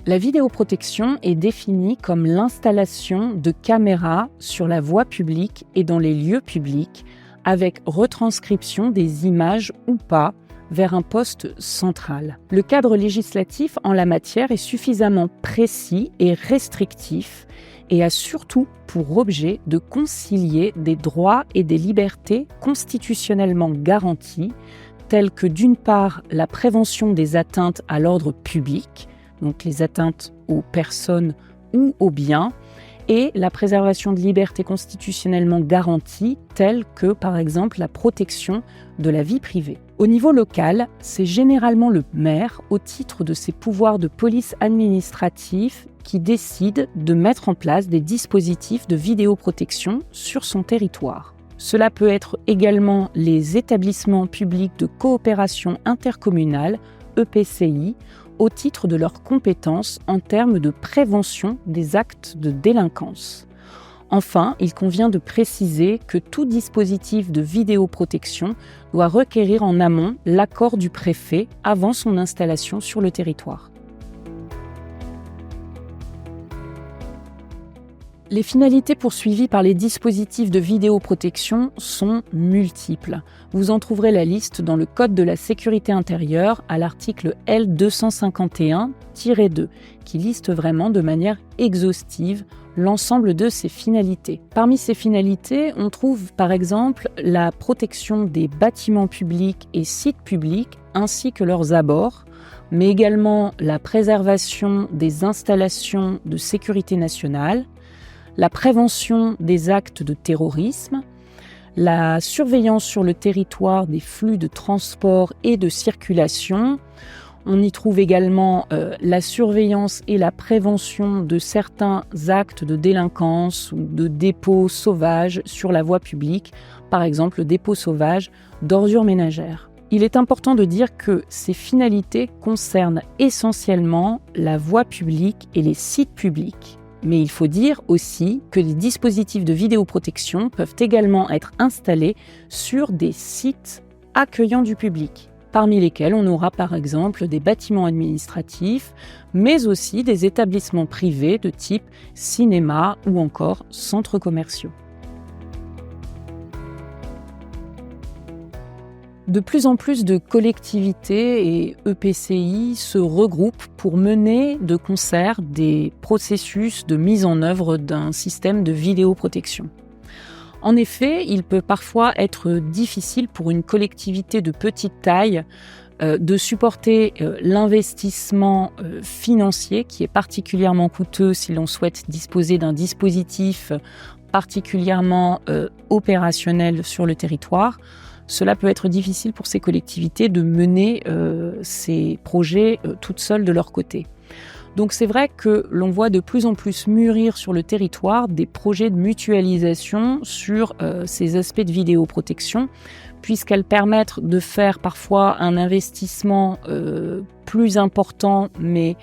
La vidéoprotection est définie comme l'installation de caméras sur la voie publique et dans les lieux publics, avec retranscription des images ou pas vers un poste central. Le cadre législatif en la matière est suffisamment précis et restrictif et a surtout pour objet de concilier des droits et des libertés constitutionnellement garantis, tels que d'une part la prévention des atteintes à l'ordre public, donc les atteintes aux personnes ou aux biens, et la préservation de libertés constitutionnellement garanties, telles que, par exemple, la protection de la vie privée. Au niveau local, c'est généralement le maire, au titre de ses pouvoirs de police administrative, qui décide de mettre en place des dispositifs de vidéoprotection sur son territoire. Cela peut être également les établissements publics de coopération intercommunale, EPCI, au titre de leurs compétences en termes de prévention des actes de délinquance. Enfin, il convient de préciser que tout dispositif de vidéoprotection doit requérir en amont l'accord du préfet avant son installation sur le territoire. Les finalités poursuivies par les dispositifs de vidéoprotection sont multiples. Vous en trouverez la liste dans le Code de la sécurité intérieure à l'article L251-2, qui liste vraiment de manière exhaustive l'ensemble de ces finalités. Parmi ces finalités, on trouve par exemple la protection des bâtiments publics et sites publics ainsi que leurs abords, mais également la préservation des installations de sécurité nationale, la prévention des actes de terrorisme, la surveillance sur le territoire des flux de transport et de circulation. On y trouve également la surveillance et la prévention de certains actes de délinquance ou de dépôts sauvages sur la voie publique, par exemple le dépôt sauvage d'ordures ménagères. Il est important de dire que ces finalités concernent essentiellement la voie publique et les sites publics. Mais il faut dire aussi que les dispositifs de vidéoprotection peuvent également être installés sur des sites accueillant du public, parmi lesquels on aura par exemple des bâtiments administratifs, mais aussi des établissements privés de type cinéma ou encore centres commerciaux. De plus en plus de collectivités et EPCI se regroupent pour mener de concert des processus de mise en œuvre d'un système de vidéoprotection. En effet, il peut parfois être difficile pour une collectivité de petite taille de supporter l'investissement financier qui est particulièrement coûteux si l'on souhaite disposer d'un dispositif particulièrement opérationnel sur le territoire. Cela peut être difficile pour ces collectivités de mener ces projets toutes seules de leur côté. Donc c'est vrai que l'on voit de plus en plus mûrir sur le territoire des projets de mutualisation sur ces aspects de vidéoprotection, puisqu'elles permettent de faire parfois un investissement plus important, mais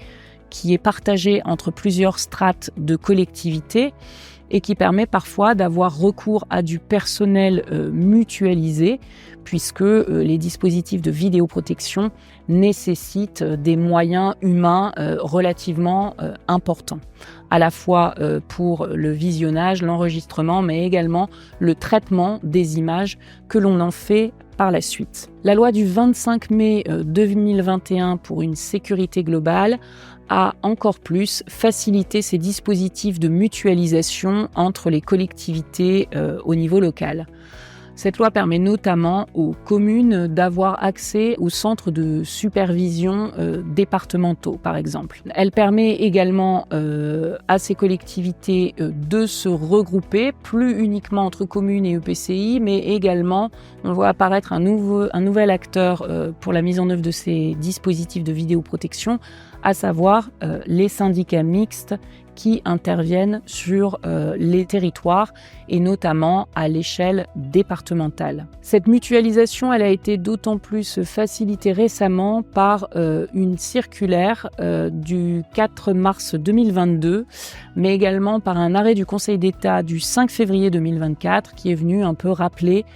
qui est partagé entre plusieurs strates de collectivités, et qui permet parfois d'avoir recours à du personnel mutualisé, puisque les dispositifs de vidéoprotection nécessitent des moyens humains relativement importants, à la fois pour le visionnage, l'enregistrement, mais également le traitement des images que l'on en fait par la suite. La loi du 25 mai 2021 pour une sécurité globale a encore plus facilité ces dispositifs de mutualisation entre les collectivités au niveau local. Cette loi permet notamment aux communes d'avoir accès aux centres de supervision départementaux, par exemple. Elle permet également à ces collectivités de se regrouper, plus uniquement entre communes et EPCI, mais également, on voit apparaître un nouvel acteur pour la mise en œuvre de ces dispositifs de vidéoprotection, à savoir les syndicats mixtes qui interviennent sur les territoires et notamment à l'échelle départementale. Cette mutualisation, elle a été d'autant plus facilitée récemment par une circulaire du 4 mars 2022, mais également par un arrêt du Conseil d'État du 5 février 2024 qui est venu un peu rappeler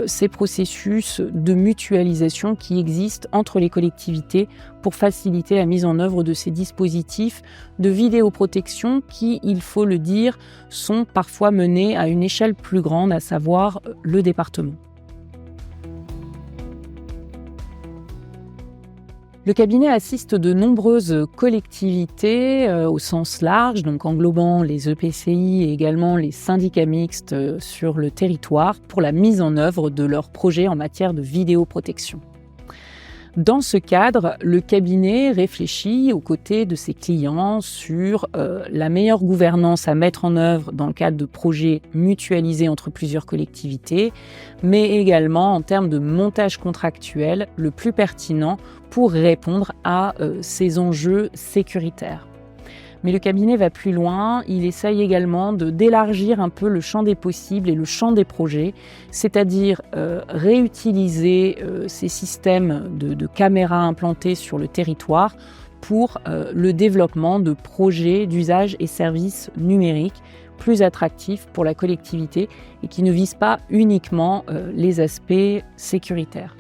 ces processus de mutualisation qui existent entre les collectivités pour faciliter la mise en œuvre de ces dispositifs de vidéoprotection qui, il faut le dire, sont parfois menés à une échelle plus grande, à savoir le département. Le cabinet assiste de nombreuses collectivités au sens large, donc englobant les EPCI et également les syndicats mixtes sur le territoire pour la mise en œuvre de leurs projets en matière de vidéoprotection. Dans ce cadre, le cabinet réfléchit aux côtés de ses clients sur la meilleure gouvernance à mettre en œuvre dans le cadre de projets mutualisés entre plusieurs collectivités, mais également en termes de montage contractuel le plus pertinent pour répondre à ces enjeux sécuritaires. Mais le cabinet va plus loin, il essaye également d'élargir un peu le champ des possibles et le champ des projets, c'est-à-dire réutiliser ces systèmes de caméras implantées sur le territoire pour le développement de projets d'usage et services numériques plus attractifs pour la collectivité et qui ne visent pas uniquement les aspects sécuritaires.